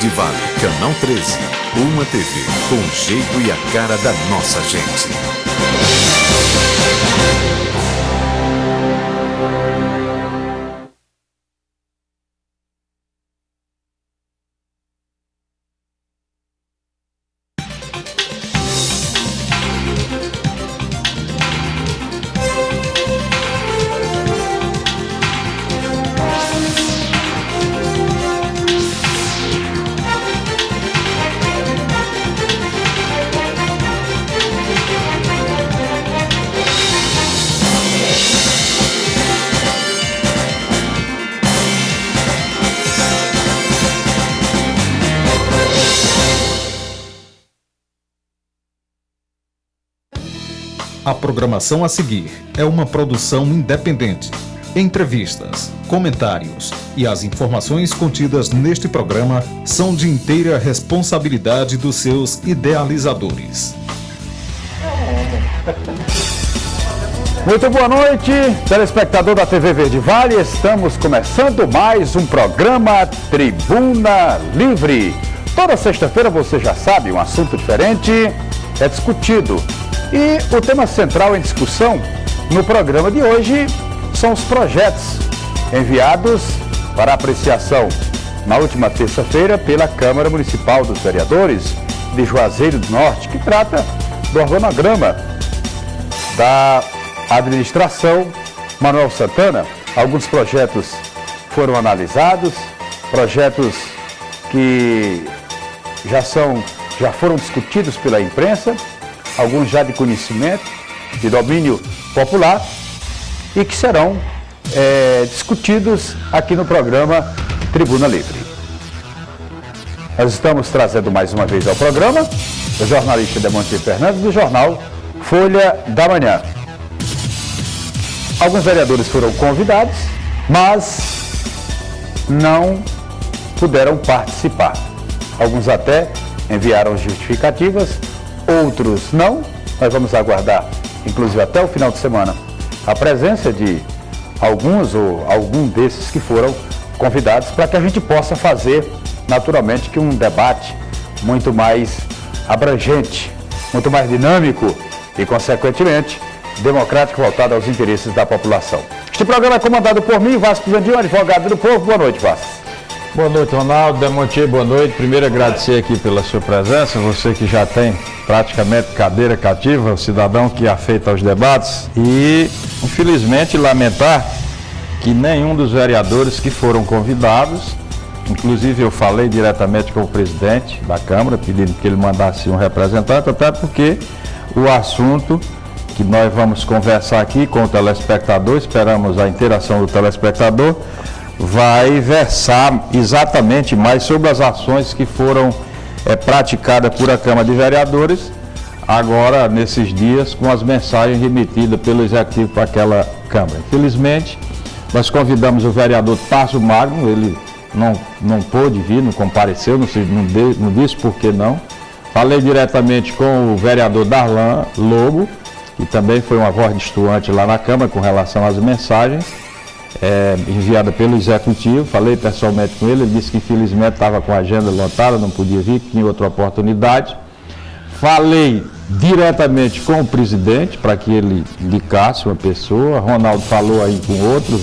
Verde Vale, Canal 13. Uma TV com o jeito e a cara da nossa gente. A programação a seguir é uma produção independente. Entrevistas, comentários e as informações contidas neste programa são de inteira responsabilidade dos seus idealizadores. Muito boa noite, telespectador da TV Verde Vale. Estamos começando mais um programa Tribuna Livre. Toda sexta-feira, você já sabe, um assunto diferente é discutido. E o tema central em discussão no programa de hoje são os projetos enviados para apreciação na última terça-feira pela Câmara Municipal dos Vereadores de Juazeiro do Norte, que trata do organograma da administração Manuel Santana. Alguns projetos foram analisados, projetos que já foram discutidos pela imprensa, alguns já de conhecimento, de domínio popular, e que serão discutidos aqui no programa Tribuna Livre. Nós estamos trazendo mais uma vez ao programa o jornalista Demontier Fernandes, do jornal Folha da Manhã. Alguns vereadores foram convidados, mas não puderam participar. Alguns até enviaram justificativas, outros não. Nós vamos aguardar, inclusive até o final de semana, a presença de alguns ou algum desses que foram convidados, para que a gente possa fazer, naturalmente, que um debate muito mais abrangente, muito mais dinâmico e, consequentemente, democrático, voltado aos interesses da população. Este programa é comandado por mim, Vasco Zandim, advogado do povo. Boa noite, Vasco. Boa noite, Ronaldo. Demontier, boa noite. Primeiro, agradecer aqui pela sua presença, você que já tem praticamente cadeira cativa, o cidadão que afeita aos debates, e, infelizmente, lamentar que nenhum dos vereadores que foram convidados, inclusive eu falei diretamente com o presidente da Câmara, pedindo que ele mandasse um representante, até porque o assunto que nós vamos conversar aqui com o telespectador, esperamos a interação do telespectador, vai versar exatamente mais sobre as ações que foram praticadas por a Câmara de Vereadores, agora nesses dias, com as mensagens remetidas pelo Executivo para aquela Câmara. Infelizmente, nós convidamos o vereador Tarso Magno, ele não pôde vir, não compareceu, não disse por que não. Falei diretamente com o vereador Darlan Lobo, que também foi uma voz distoante lá na Câmara com relação às mensagens enviada pelo Executivo. Falei pessoalmente com ele, ele disse que infelizmente estava com a agenda lotada, não podia vir, que tinha outra oportunidade. Falei diretamente com o presidente para que ele indicasse uma pessoa, Ronaldo falou aí com outros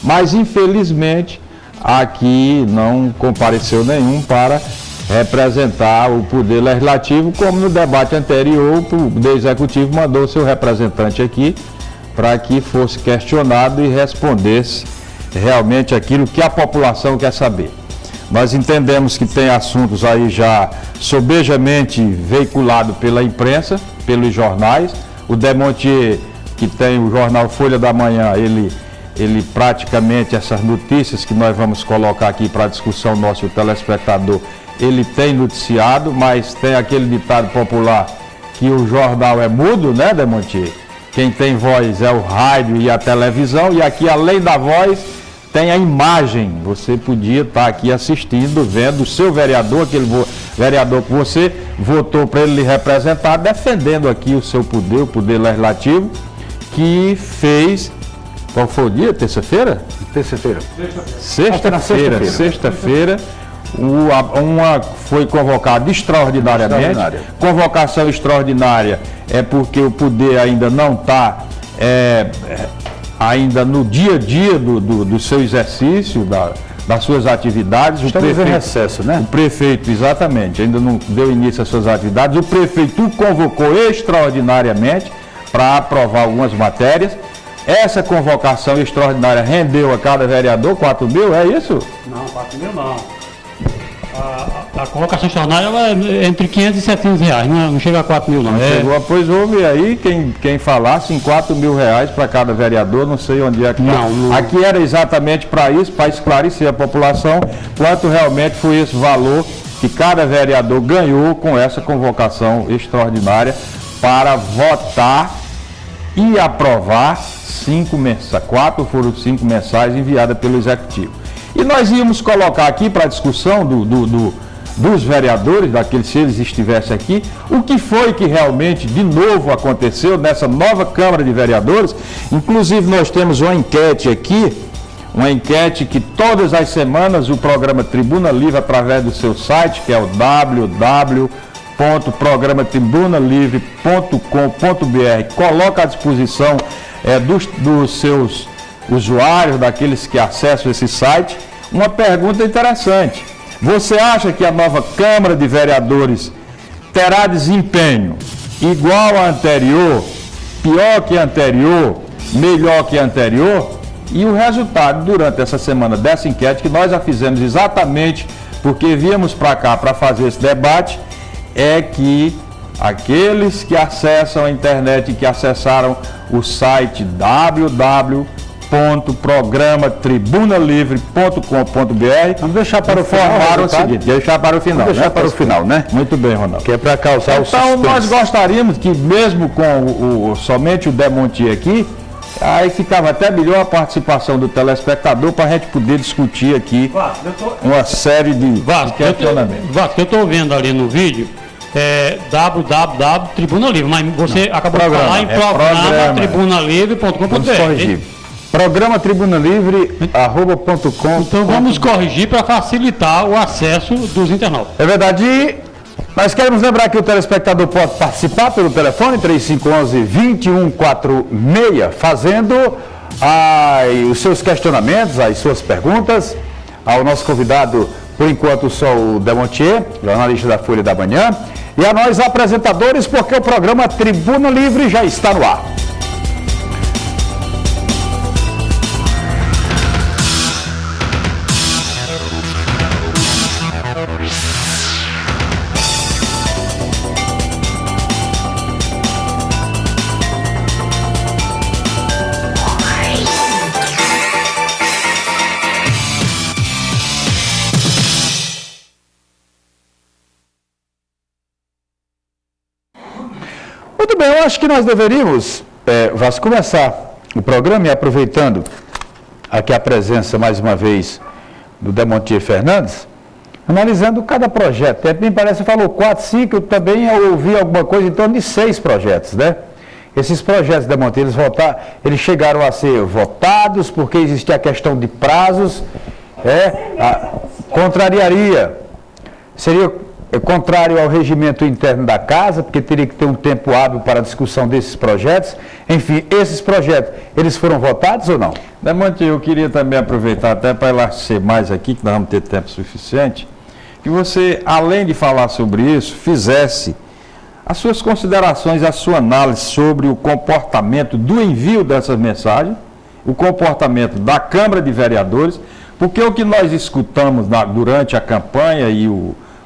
mas infelizmente aqui não compareceu nenhum para representar o Poder Legislativo, como no debate anterior o Poder Executivo mandou seu representante aqui para que fosse questionado e respondesse realmente aquilo que a população quer saber. Nós entendemos que tem assuntos aí já sobejamente veiculados pela imprensa, pelos jornais. O Demontier, que tem o jornal Folha da Manhã, ele praticamente, essas notícias que nós vamos colocar aqui para a discussão nosso telespectador, ele tem noticiado, mas tem aquele ditado popular que o jornal é mudo, né, Demontier? Quem tem voz é o rádio e a televisão, e aqui, além da voz, tem a imagem. Você podia estar aqui assistindo, vendo o seu vereador, aquele vereador que você votou para ele lhe representar, defendendo aqui o seu poder, o Poder Legislativo, que fez... Qual foi o dia? Terça-feira? Terça-feira. Sexta-feira, Uma foi convocada extraordinariamente. Convocação extraordinária é porque o poder ainda não está ainda no dia a dia do seu exercício, das suas atividades. Estamos em recesso, né? O prefeito, exatamente, ainda não deu início às suas atividades. O prefeito convocou extraordinariamente para aprovar algumas matérias. Essa convocação extraordinária rendeu a cada vereador 4 mil, é isso? Não, 4 mil não. A convocação extraordinária é entre 500 e 700 reais, não chega a 4 mil não. Pois houve aí quem falasse em 4 mil reais para cada vereador, não sei onde é que não. Aqui era exatamente para isso, para esclarecer a população quanto realmente foi esse valor que cada vereador ganhou com essa convocação extraordinária para votar e aprovar 4 foram 5 mensais enviadas pelo Executivo. E nós íamos colocar aqui para a discussão dos vereadores, se eles estivessem aqui, o que foi que realmente de novo aconteceu nessa nova Câmara de Vereadores. Inclusive nós temos uma enquete aqui, uma enquete que todas as semanas o programa Tribuna Livre, através do seu site, que é o www.programatribunalivre.com.br, coloca à disposição dos seus usuários, daqueles que acessam esse site, uma pergunta interessante. Você acha que a nova Câmara de Vereadores terá desempenho igual à anterior, pior que a anterior, melhor que a anterior? E o resultado durante essa semana dessa enquete, que nós já fizemos exatamente porque viemos para cá para fazer esse debate, é que aqueles que acessam a internet e que acessaram o site www.programatribunalivre.com.br, vamos deixar para o final, o final, né? Muito bem, Ronaldo. Que é para causar o suspense. Então nós gostaríamos que mesmo com somente o Demontier aqui, aí ficava até melhor a participação do telespectador para a gente poder discutir aqui uma série de questionamentos. Eu estou vendo ali no vídeo www.tribuna livre, mas você acabou de falar em programatribunalivre.com.br. Programa Tribuna Livre, @.com. Então vamos corrigir para facilitar o acesso dos internautas. É verdade. E nós queremos lembrar que o telespectador pode participar pelo telefone 3511-2146, fazendo os seus questionamentos, as suas perguntas ao nosso convidado, por enquanto só o Demontier, jornalista da Folha da Manhã, e a nós apresentadores, porque o programa Tribuna Livre já está no ar. Muito bem, eu acho que nós deveríamos, Vasco, começar o programa e aproveitando aqui a presença, mais uma vez, do Demontier Fernandes, analisando cada projeto. Me parece que falou 4, 5, eu também ouvi alguma coisa em torno de 6 projetos, né? Esses projetos, Demontier, eles chegaram a ser votados porque existia a questão de prazos, contrariaria, seria contrário ao regimento interno da casa, porque teria que ter um tempo hábil para a discussão desses projetos. Enfim, esses projetos, eles foram votados ou não? Demontier, eu queria também aproveitar até para enlaçar mais aqui, que nós vamos ter tempo suficiente, que você, além de falar sobre isso, fizesse as suas considerações, a sua análise sobre o comportamento do envio dessas mensagens, o comportamento da Câmara de Vereadores, porque o que nós escutamos durante a campanha e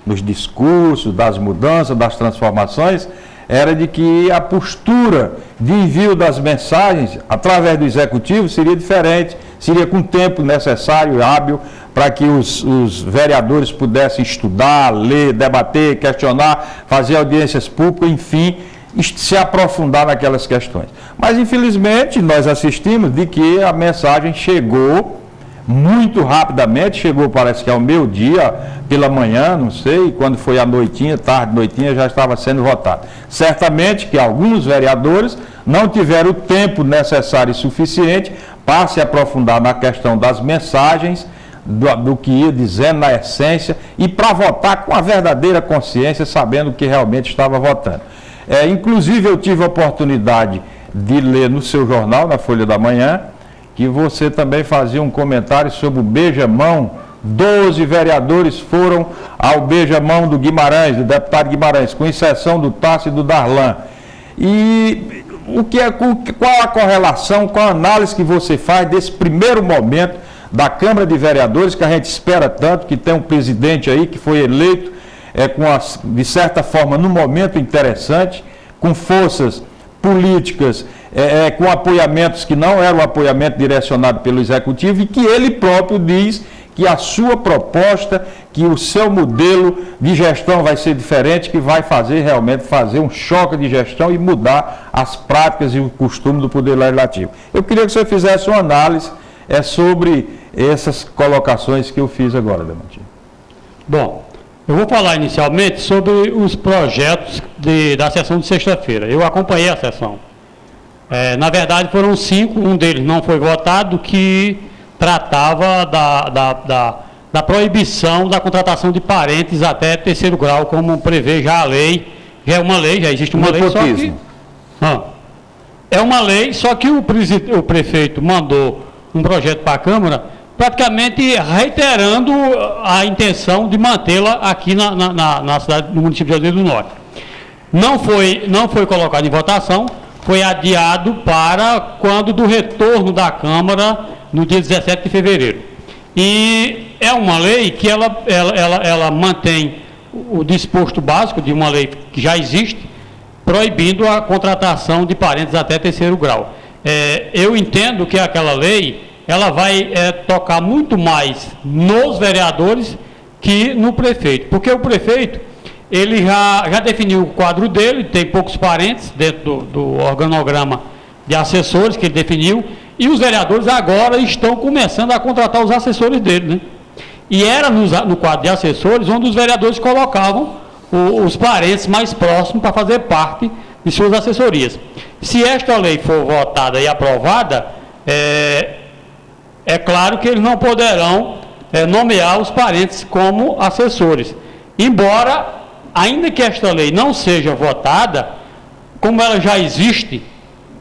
nos discursos, das mudanças, das transformações, era de que a postura de envio das mensagens através do Executivo seria diferente, seria com tempo necessário e hábil para que os vereadores pudessem estudar, ler, debater, questionar, fazer audiências públicas, enfim, se aprofundar naquelas questões. Mas, infelizmente, nós assistimos de que a mensagem chegou muito rapidamente, chegou parece que ao meio-dia, pela manhã, não sei, quando foi à noitinha, tarde, noitinha, já estava sendo votado. Certamente que alguns vereadores não tiveram o tempo necessário e suficiente para se aprofundar na questão das mensagens, do que ia dizendo na essência e para votar com a verdadeira consciência, sabendo que realmente estava votando. Inclusive eu tive a oportunidade de ler no seu jornal, na Folha da Manhã, que você também fazia um comentário sobre o beijamão. 12 vereadores foram ao beijamão do Guimarães, do deputado Guimarães, com exceção do Tássio e do Darlan. E qual a correlação, qual a análise que você faz desse primeiro momento da Câmara de Vereadores, que a gente espera tanto, que tem um presidente aí que foi eleito, de certa forma, num momento interessante, com forças políticas, com apoiamentos que não eram apoiamento direcionado pelo Executivo, e que ele próprio diz que a sua proposta, que o seu modelo de gestão vai ser diferente, que vai realmente fazer um choque de gestão e mudar as práticas e o costume do Poder Legislativo. Eu queria que você fizesse uma análise sobre essas colocações que eu fiz agora, Demonte. Bom, eu vou falar inicialmente sobre os projetos da sessão de sexta-feira. Eu acompanhei a sessão. Na verdade, foram 5, um deles não foi votado, que tratava da proibição da contratação de parentes até terceiro grau, como prevê já a lei. Já é uma lei, já existe uma lei, só que... É uma lei, só que o prefeito mandou um projeto para a Câmara, praticamente reiterando a intenção de mantê-la aqui na cidade, no município de Juazeiro do Norte. Não foi colocado em votação, foi adiado para quando do retorno da Câmara, no dia 17 de fevereiro. E é uma lei que ela mantém o disposto básico de uma lei que já existe, proibindo a contratação de parentes até terceiro grau. Eu entendo que aquela lei, ela vai tocar muito mais nos vereadores que no prefeito, porque o prefeito, ele já definiu o quadro dele, tem poucos parentes dentro do organograma de assessores que ele definiu, e os vereadores agora estão começando a contratar os assessores dele, né? E era no quadro de assessores onde os vereadores colocavam os parentes mais próximos para fazer parte de suas assessorias. Se esta lei for votada e aprovada, é claro que eles não poderão nomear os parentes como assessores. Embora, ainda que esta lei não seja votada, como ela já existe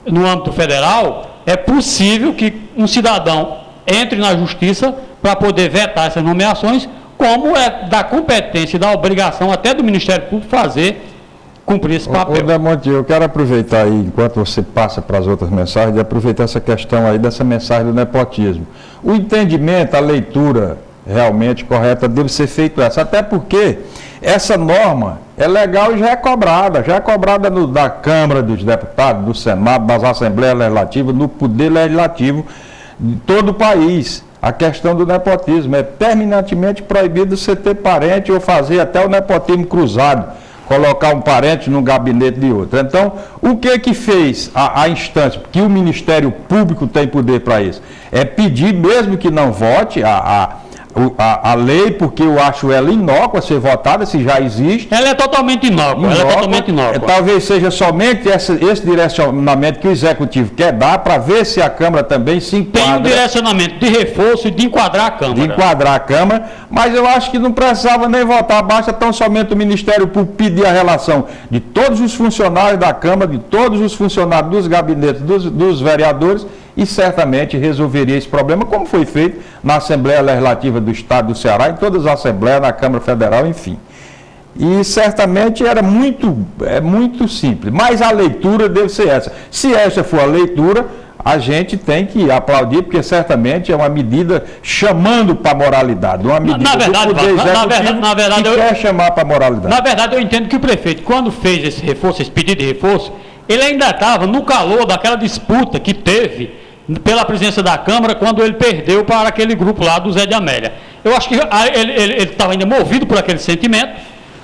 no âmbito federal, é possível que um cidadão entre na justiça para poder vetar essas nomeações, como é da competência e da obrigação até do Ministério Público cumprir esse papel. Demonte, eu quero aproveitar aí, enquanto você passa para as outras mensagens, de aproveitar essa questão aí dessa mensagem do nepotismo. O entendimento, a leitura realmente correta deve ser feito essa, até porque essa norma é legal e já é cobrada da Câmara dos Deputados, do Senado, das Assembleias Legislativas, no Poder Legislativo de todo o país. A questão do nepotismo é terminantemente proibido você ter parente ou fazer até o nepotismo cruzado, colocar um parente num gabinete de outro. Então, o que fez a instância? Porque o Ministério Público tem poder para isso. É pedir, mesmo que não vote a lei, porque eu acho ela inócua ser votada, se já existe. Ela é totalmente inócua. Ela é totalmente inócua. Talvez seja somente esse direcionamento que o Executivo quer dar para ver se a Câmara também se enquadra. Tem um direcionamento de reforço e de enquadrar a Câmara. De enquadrar a Câmara, mas eu acho que não precisava nem votar, basta tão somente o Ministério Público pedir a relação de todos os funcionários da Câmara, de todos os funcionários dos gabinetes dos vereadores, e certamente resolveria esse problema, como foi feito na Assembleia Legislativa do Estado do Ceará, em todas as Assembleias, na Câmara Federal, enfim. E certamente era muito simples, mas a leitura deve ser essa. Se essa for a leitura, a gente tem que aplaudir, porque certamente é uma medida chamando para a moralidade, uma medida do Poder Executivo que quer chamar para a moralidade. Na verdade, eu entendo que o prefeito, quando fez esse reforço, esse pedido de reforço, ele ainda estava no calor daquela disputa que teve pela presidência da Câmara, quando ele perdeu para aquele grupo lá do Zé de Amélia. Eu acho que ele estava ainda movido por aquele sentimento,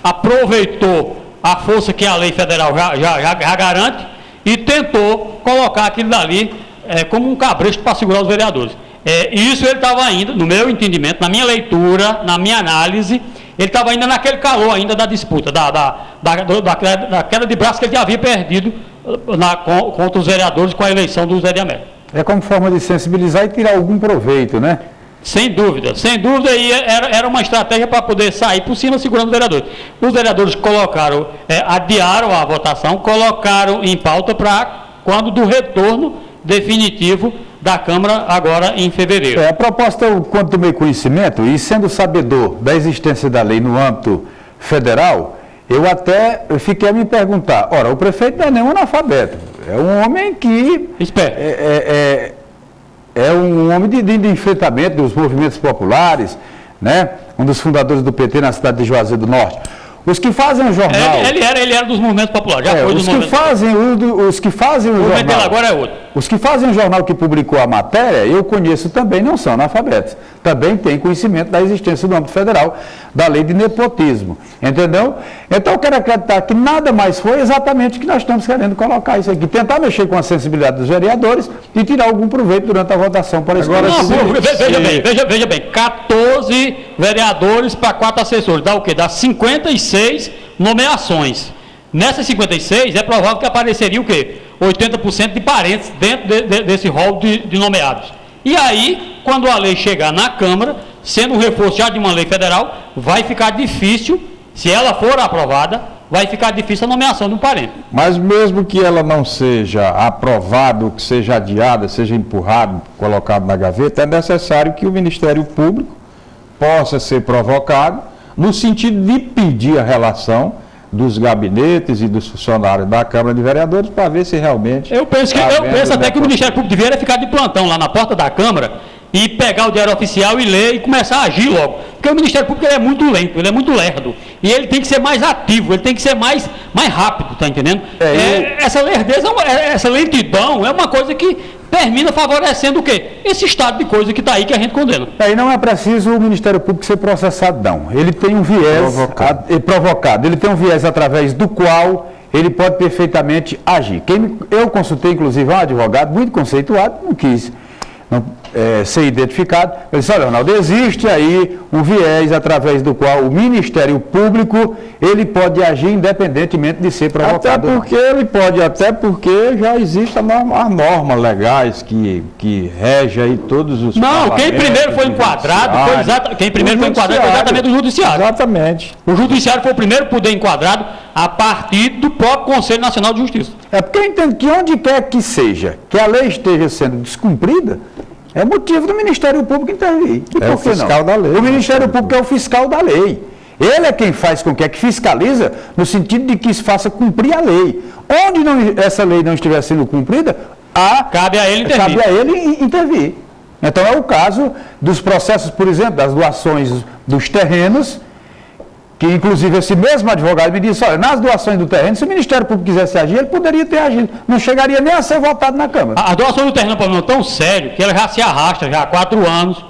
aproveitou a força que a lei federal já garante e tentou colocar aquilo dali como um cabresto para segurar os vereadores. Isso ele estava ainda, no meu entendimento, na minha leitura, na minha análise, ele estava ainda naquele calor ainda da disputa, da queda de braço que ele já havia perdido contra os vereadores com a eleição do Zé de Amélia. É como forma de sensibilizar e tirar algum proveito, né? Sem dúvida, e era uma estratégia para poder sair por cima segurando os vereadores. Os vereadores colocaram, adiaram a votação, colocaram em pauta para quando do retorno definitivo da Câmara agora em fevereiro. A proposta, quando tomei conhecimento, e sendo sabedor da existência da lei no âmbito federal, eu até fiquei a me perguntar, ora, o prefeito não é nenhum analfabeto, é um homem que... Esperto. É um homem de enfrentamento dos movimentos populares, né? Um dos fundadores do PT na cidade de Juazeiro do Norte. Os que fazem o jornal... Ele era dos movimentos populares, já foi dos movimentos populares. Os que fazem o jornal... O movimento dele agora é outro. Os que fazem o jornal que publicou a matéria, eu conheço também, não são analfabetos. Também têm conhecimento da existência do âmbito federal, da lei de nepotismo. Entendeu? Então eu quero acreditar que nada mais foi exatamente o que nós estamos querendo colocar isso aqui. Tentar mexer com a sensibilidade dos vereadores e tirar algum proveito durante a votação para esse agora, veja bem, 14 vereadores para 4 assessores. Dá o quê? Dá 56 nomeações. Nessas 56, é provável que apareceria o quê? 80% de parentes dentro desse rol de nomeados. E aí, quando a lei chegar na Câmara, sendo um reforço já de uma lei federal, vai ficar difícil, se ela for aprovada, vai ficar difícil a nomeação de um parente. Mas mesmo que ela não seja aprovada, que seja adiada, seja empurrado, colocado na gaveta, é necessário que o Ministério Público possa ser provocado no sentido de pedir a relação dos gabinetes e dos funcionários da Câmara de Vereadores para ver se realmente... Eu penso até que o Ministério Público deveria ficar de plantão lá na porta da Câmara e pegar o diário oficial e ler e começar a agir logo. Porque o Ministério Público ele é muito lento, ele é muito lerdo. E ele tem que ser mais ativo, ele tem que ser mais rápido, tá entendendo? Essa lerdeza, essa lentidão é uma coisa que termina favorecendo o quê? Esse estado de coisa que está aí que a gente condena. E não é preciso o Ministério Público ser processado, não. Ele tem um viés provocado. Ele tem um viés através do qual ele pode perfeitamente agir. Eu consultei, inclusive, um advogado muito conceituado, não quis ser identificado. Ele disse, olha, Ronaldo, existe aí um viés através do qual o Ministério Público ele pode agir independentemente de ser provocado. Até porque já existem as normas legais que regem aí todos os... Não, quem primeiro foi enquadrado foi exatamente o Judiciário. Exatamente. O Judiciário foi o primeiro poder enquadrado a partir do próprio Conselho Nacional de Justiça. É porque eu entendo que onde quer que seja, que a lei esteja sendo descumprida, é motivo do Ministério Público intervir. É o fiscal da lei. O Ministério Público é o fiscal da lei. Ele é quem faz com que fiscaliza no sentido de que se faça cumprir a lei. Onde essa lei não estiver sendo cumprida, cabe a ele intervir. Então é o caso dos processos, por exemplo, das doações dos terrenos, que inclusive esse mesmo advogado me disse, olha, nas doações do terreno, se o Ministério Público quisesse agir, ele poderia ter agido, não chegaria nem a ser votado na Câmara. A doação do terreno é um problema tão sério que ela já se arrasta já há 4 anos,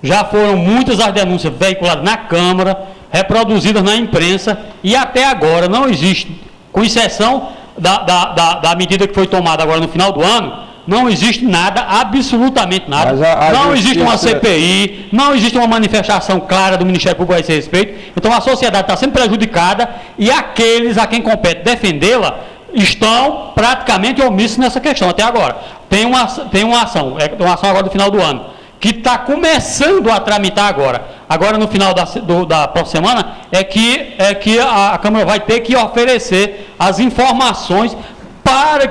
já foram muitas as denúncias veiculadas na Câmara, reproduzidas na imprensa, e até agora não existe, com exceção da medida que foi tomada agora no final do ano, não existe nada, absolutamente nada. Não existe uma CPI, não existe uma manifestação clara do Ministério Público a esse respeito. Então a sociedade está sendo prejudicada e aqueles a quem compete defendê-la estão praticamente omissos nessa questão até agora. Tem uma ação agora do final do ano, que está começando a tramitar agora. Agora no final da próxima semana é que a Câmara vai ter que oferecer as informações para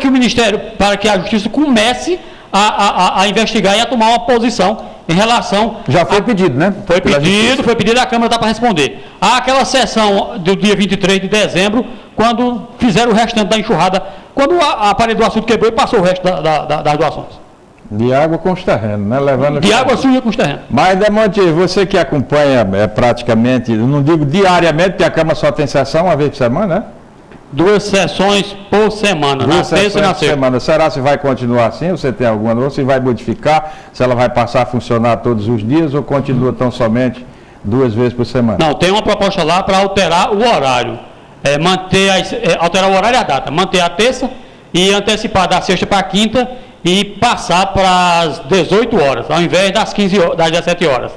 que a Justiça comece a investigar e a tomar uma posição em relação... Já foi pedido, né? Foi pedido, a Câmara está para responder. Há aquela sessão do dia 23 de dezembro, quando fizeram o restante da enxurrada, quando a parede do açude quebrou e passou o resto das doações. De água com os terrenos, né? Água suja com os terrenos. Mas, Demonte, você que acompanha praticamente, não digo diariamente, porque a Câmara só tem sessão uma vez por semana, né? 2 sessões por semana, na terça e na sexta. Será se vai continuar assim? Você tem alguma noção? Se vai modificar? Se ela vai passar a funcionar todos os dias ou continua tão somente 2 vezes por semana? Não, tem uma proposta lá para alterar o horário. Alterar o horário e a data. Manter a terça e antecipar da sexta para a quinta e passar para as 18 horas, ao invés das 17 horas.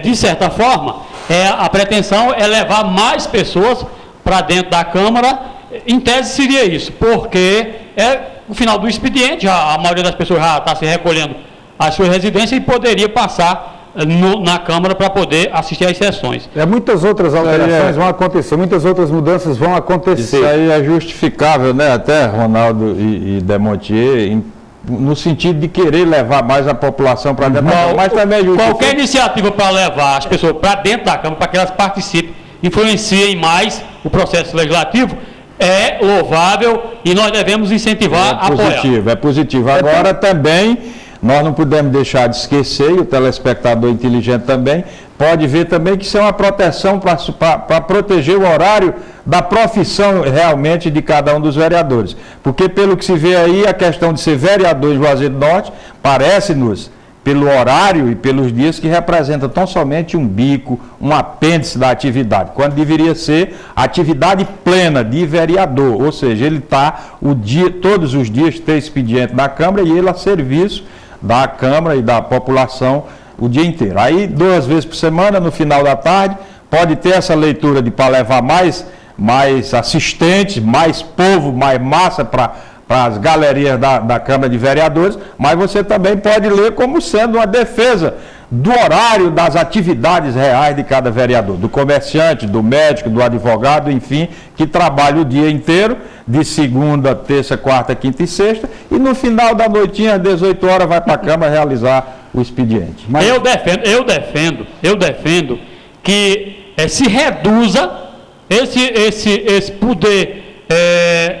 De certa forma, a pretensão é levar mais pessoas para dentro da Câmara. Em tese seria isso, porque é o final do expediente, a maioria das pessoas já está se recolhendo às suas residências e poderia passar na Câmara para poder assistir às sessões. Muitas outras alterações vão acontecer, muitas outras mudanças vão acontecer. Isso aí é justificável, né? Até Ronaldo e Demontier, no sentido de querer levar mais a população para dentro da Câmara, mas também é qualquer iniciativa para levar as pessoas para dentro da Câmara, para que elas participem, influenciem mais o processo legislativo, é louvável e nós devemos incentivar, apoiar. É positivo. Agora também, nós não podemos deixar de esquecer, e o telespectador inteligente também, pode ver também que isso é uma proteção para proteger o horário da profissão realmente de cada um dos vereadores. Porque pelo que se vê aí, a questão de ser vereador em Juazeiro do Norte, parece-nos, pelo horário e pelos dias, que representa tão somente um bico, um apêndice da atividade, quando deveria ser atividade plena de vereador, ou seja, ele está todos os dias ter expediente da Câmara e ele a serviço da Câmara e da população o dia inteiro. Aí 2 vezes por semana, no final da tarde, pode ter essa leitura para levar mais assistentes, mais povo, mais massa para as galerias da Câmara de Vereadores, mas você também pode ler como sendo uma defesa do horário das atividades reais de cada vereador, do comerciante, do médico, do advogado, enfim, que trabalha o dia inteiro, de segunda, terça, quarta, quinta e sexta, e no final da noitinha, às 18 horas, vai para a Câmara realizar o expediente. Mas... Eu defendo que se reduza esse poder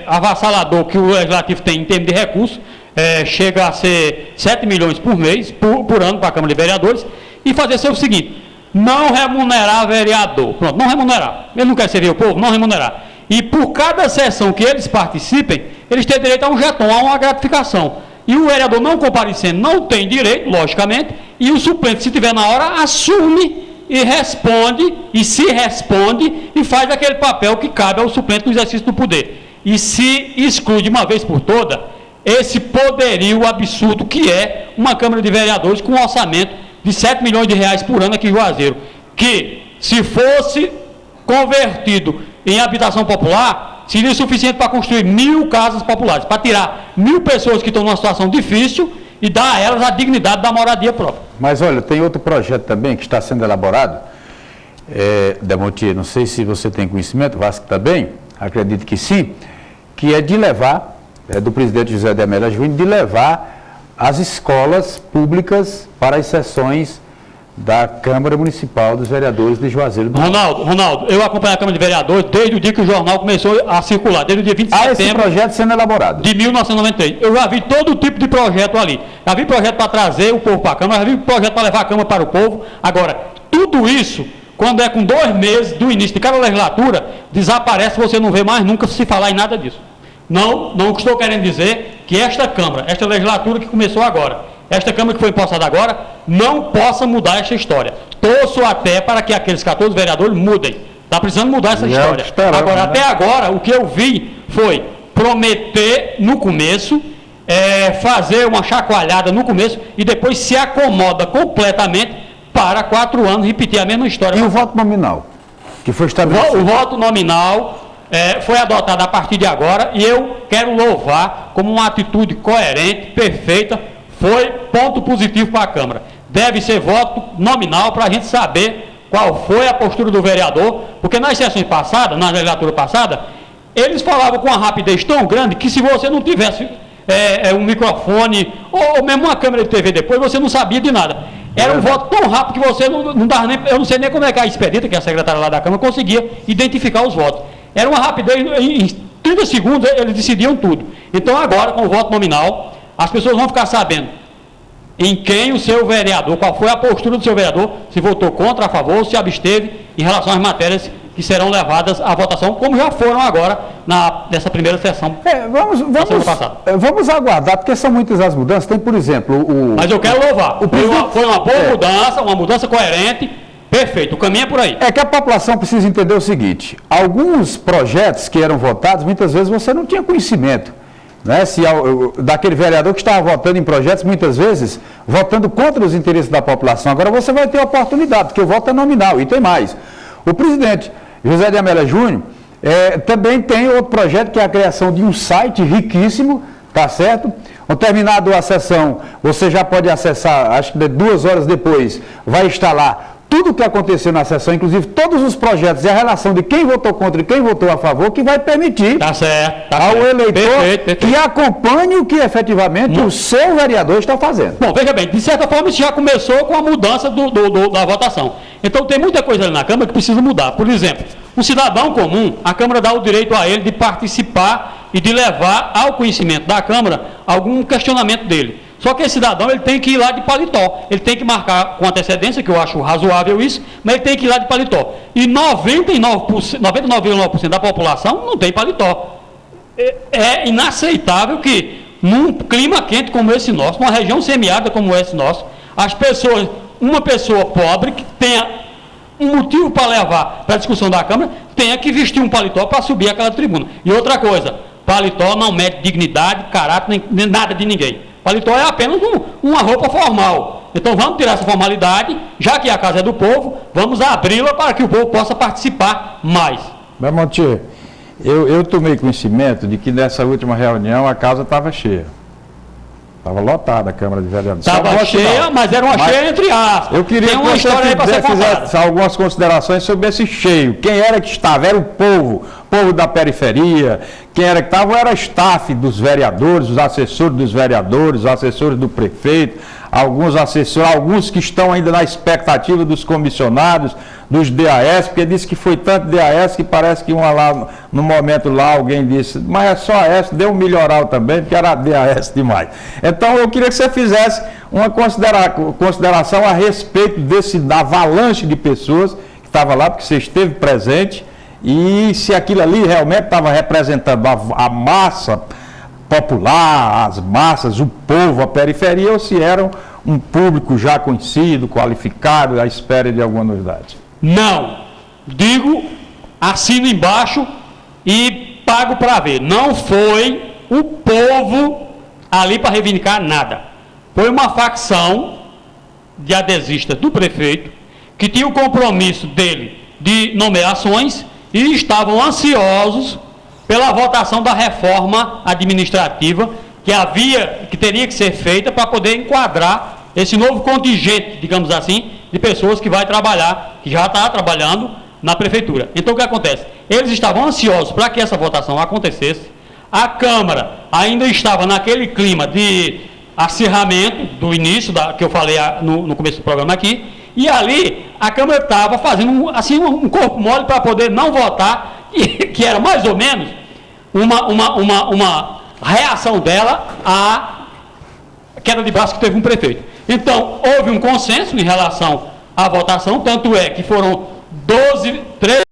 avassalador que o Legislativo tem em termos de recursos, chega a ser 7 milhões por mês, por ano para a Câmara de Vereadores, e fazer o seguinte: não remunerar vereador. Pronto, não remunerar. Ele não quer servir o povo, não remunerar. E por cada sessão que eles participem, eles têm direito a um jeton, a uma gratificação. E o vereador não comparecendo não tem direito, logicamente, e o suplente, se tiver na hora, assume e responde, e se responde, e faz aquele papel que cabe ao suplente no exercício do poder. E se exclui de uma vez por toda esse poderio absurdo que é uma Câmara de Vereadores com um orçamento de 7 milhões de reais por ano aqui em Juazeiro, que, se fosse convertido em habitação popular, seria suficiente para construir 1.000 casas populares, para tirar 1.000 pessoas que estão numa situação difícil e dar a elas a dignidade da moradia própria. Mas olha, tem outro projeto também que está sendo elaborado, Demontier, não sei se você tem conhecimento, Vasco também, acredito que sim, que é de levar, do presidente José de Amélia Júnior, de levar as escolas públicas para as sessões da Câmara Municipal dos Vereadores de Juazeiro do Norte. Ronaldo, eu acompanho a Câmara de Vereadores desde o dia que o jornal começou a circular, desde o dia 20 de setembro. Esse projeto sendo elaborado. De 1993. Eu já vi todo tipo de projeto ali. Já vi projeto para trazer o povo para a Câmara, já vi projeto para levar a Câmara para o povo. Agora, tudo isso, quando é com 2 meses do início de cada legislatura, desaparece, você não vê mais nunca se falar em nada disso. Não estou querendo dizer que esta Câmara, esta legislatura que começou agora, esta Câmara que foi impossada agora, não possa mudar esta história. Torço até para que aqueles 14 vereadores mudem. Está precisando mudar essa história. Agora, até agora, o que eu vi foi prometer no começo, fazer uma chacoalhada no começo e depois se acomoda completamente para 4 anos repetir a mesma história. E o voto nominal, que foi estabelecido? O voto nominal foi adotado a partir de agora e eu quero louvar como uma atitude coerente, perfeita. Foi ponto positivo para a Câmara. Deve ser voto nominal para a gente saber qual foi a postura do vereador, porque nas sessões passadas, na legislatura passada, eles falavam com uma rapidez tão grande que se você não tivesse um microfone ou mesmo uma câmera de TV depois, você não sabia de nada. Era um voto tão rápido que você não dava nem... Eu não sei nem como é que a Expedita, que é a secretária lá da Câmara, conseguia identificar os votos. Era uma rapidez, em 30 segundos eles decidiam tudo. Então agora, com o voto nominal, as pessoas vão ficar sabendo em quem o seu vereador, qual foi a postura do seu vereador, se votou contra, a favor, ou se absteve em relação às matérias que serão levadas à votação, como já foram agora nessa primeira sessão. Vamos aguardar, porque são muitas as mudanças. Tem, por exemplo, Mas eu quero louvar. Foi uma boa mudança, uma mudança coerente. Perfeito, o caminho é por aí. É que a população precisa entender o seguinte: alguns projetos que eram votados, muitas vezes você não tinha conhecimento. Né? Daquele vereador que estava votando em projetos, muitas vezes, votando contra os interesses da população. Agora você vai ter oportunidade, porque o voto é nominal. E tem mais. O presidente José de Amélia Júnior também tem outro projeto, que é a criação de um site riquíssimo, tá certo? Terminado a sessão, você já pode acessar, acho que 2 horas depois, vai estar lá tudo o que aconteceu na sessão, inclusive todos os projetos e a relação de quem votou contra e quem votou a favor, que vai permitir ao eleitor que acompanhe o que efetivamente o seu vereador está fazendo. Bom, veja bem, de certa forma isso já começou com a mudança da votação. Então tem muita coisa ali na Câmara que precisa mudar. Por exemplo, o cidadão comum, a Câmara dá o direito a ele de participar e de levar ao conhecimento da Câmara algum questionamento dele. Só que esse cidadão ele tem que ir lá de paletó, ele tem que marcar com antecedência, que eu acho razoável isso, mas ele tem que ir lá de paletó. E 99,9% da população não tem paletó. É inaceitável que num clima quente como esse nosso, numa região semiárida como esse nosso, as pessoas, uma pessoa pobre que tenha um motivo para levar para a discussão da Câmara, tenha que vestir um paletó para subir aquela tribuna. E outra coisa, paletó não mede dignidade, caráter, nem nada de ninguém. Paletó é apenas uma roupa formal. Então vamos tirar essa formalidade, já que a casa é do povo, vamos abri-la para que o povo possa participar mais. Belmonte, eu tomei conhecimento de que nessa última reunião a casa estava cheia. Estava lotada a Câmara de Vereadores. Estava cheia, mas era uma cheia entre aspas. Eu queria que você fizesse algumas considerações sobre esse cheio. Quem era que estava? Era o povo da periferia. Quem era que estava era staff dos vereadores, os assessores dos vereadores, os assessores do prefeito, alguns assessores, alguns que estão ainda na expectativa dos comissionados, dos DAS, porque disse que foi tanto DAS que parece que no momento lá alguém disse, mas é só essa, deu um melhoral também, porque era DAS demais. Então eu queria que você fizesse uma consideração a respeito da avalanche de pessoas que estava lá, porque você esteve presente, e se aquilo ali realmente estava representando a massa popular, as massas, o povo, a periferia, ou se eram um público já conhecido, qualificado, à espera de alguma novidade. Não. Digo, assino embaixo e pago para ver. Não foi o povo ali para reivindicar nada. Foi uma facção de adesistas do prefeito que tinha o compromisso dele de nomeações e estavam ansiosos pela votação da reforma administrativa que teria que ser feita para poder enquadrar esse novo contingente, digamos assim, de pessoas que vai trabalhar, que já está trabalhando na prefeitura. Então o que acontece? Eles estavam ansiosos para que essa votação acontecesse. A Câmara ainda estava naquele clima de acirramento do início, que eu falei no começo do programa aqui, e ali a Câmara estava fazendo assim, um corpo mole para poder não votar, que era mais ou menos uma reação dela à queda de braço que teve um prefeito. Então, houve um consenso em relação à votação, tanto é que foram 13